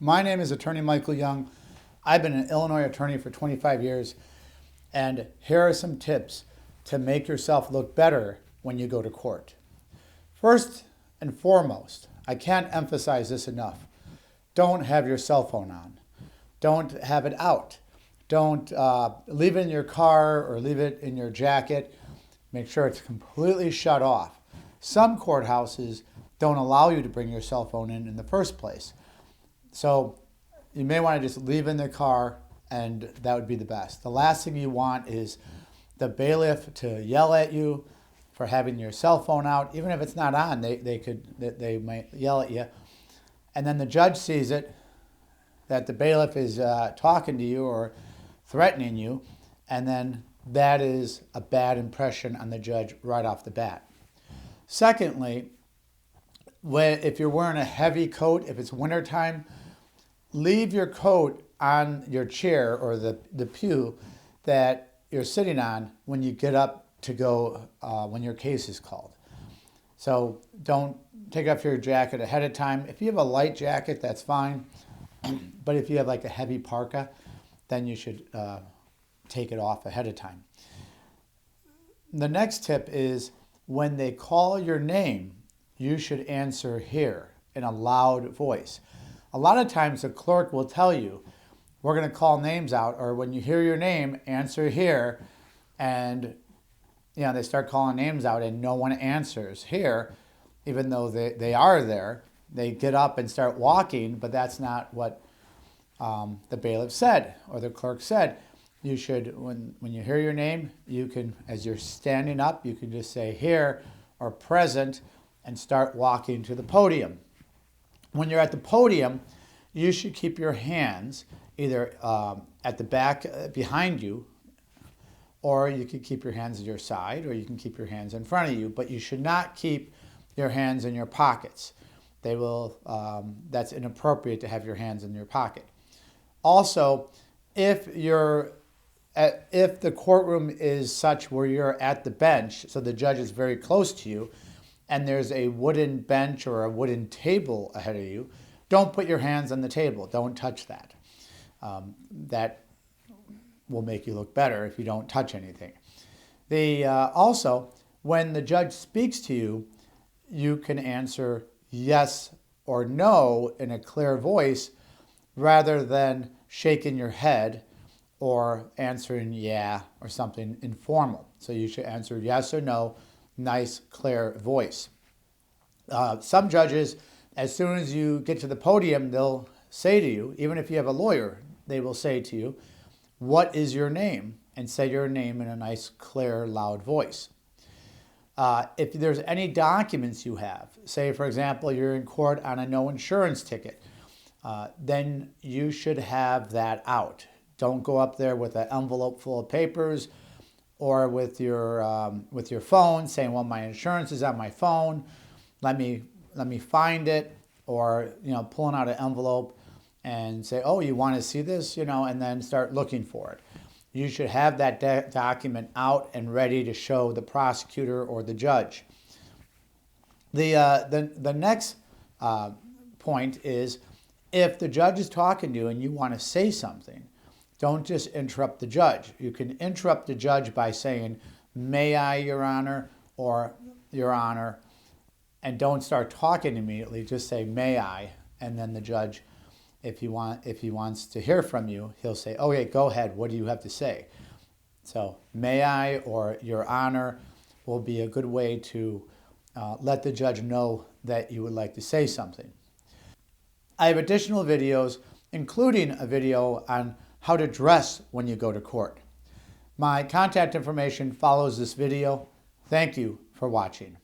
My name is Attorney Michael Young. I've been an Illinois attorney for 25 years, and here are some tips to make yourself look better when you go to court. First and foremost, I can't emphasize this enough. Don't have your cell phone on. Don't have it out. Don't leave it in your car or leave it in your jacket. Make sure it's completely shut off. Some courthouses don't allow you to bring your cell phone in the first place. So you may want to just leave it in the car, and that would be the best. The last thing you want is the bailiff to yell at you for having your cell phone out. Even if it's not on, they might yell at you. And then the judge sees it, that the bailiff is talking to you or threatening you, and then that is a bad impression on the judge right off the bat. Secondly, if you're wearing a heavy coat, if it's wintertime, leave your coat on your chair or the pew that you're sitting on when you get up to go when your case is called. So don't take off your jacket ahead of time. If you have a light jacket, that's fine. But if you have like a heavy parka, then you should take it off ahead of time. The next tip is when they call your name, you should answer here in a loud voice. A lot of times the clerk will tell you, we're going to call names out, or when you hear your name, answer here. And they start calling names out and no one answers here, even though they are there. They get up and start walking, but that's not what the bailiff said or the clerk said. You should, when you hear your name, you can, as you're standing up, you can just say here or present and start walking to the podium. When you're at the podium, you should keep your hands either at the back behind you, or you can keep your hands at your side, or you can keep your hands in front of you, but you should not keep your hands in your pockets. They will, that's inappropriate to have your hands in your pocket. Also, if the courtroom is such where you're at the bench, so the judge is very close to you, and there's a wooden bench or a wooden table ahead of you, don't put your hands on the table. Don't touch that. That will make you look better if you don't touch anything. Also, when the judge speaks to you, you can answer yes or no in a clear voice rather than shaking your head or answering yeah or something informal. So you should answer yes or no, nice, clear voice. Some judges, as soon as you get to the podium, they'll say to you, even if you have a lawyer, they will say to you, what is your name? And say your name in a nice, clear, loud voice. If there's any documents you have, say, for example, you're in court on a no insurance ticket, then you should have that out. Don't go up there with an envelope full of papers or with your phone saying, well, my insurance is on my phone. Let me find it, or pulling out an envelope and say, oh, you want to see this, and then start looking for it. You should have that document out and ready to show the prosecutor or the judge. The next point is, if the judge is talking to you and you want to say something, don't just interrupt the judge. You can interrupt the judge by saying, may I, Your Honor, or Your Honor, and don't start talking immediately. Just say, may I, and then the judge, if he wants to hear from you, he'll say, okay, go ahead, what do you have to say? So may I or Your Honor will be a good way to let the judge know that you would like to say something. I have additional videos, including a video on how to dress when you go to court. My contact information follows this video. Thank you for watching.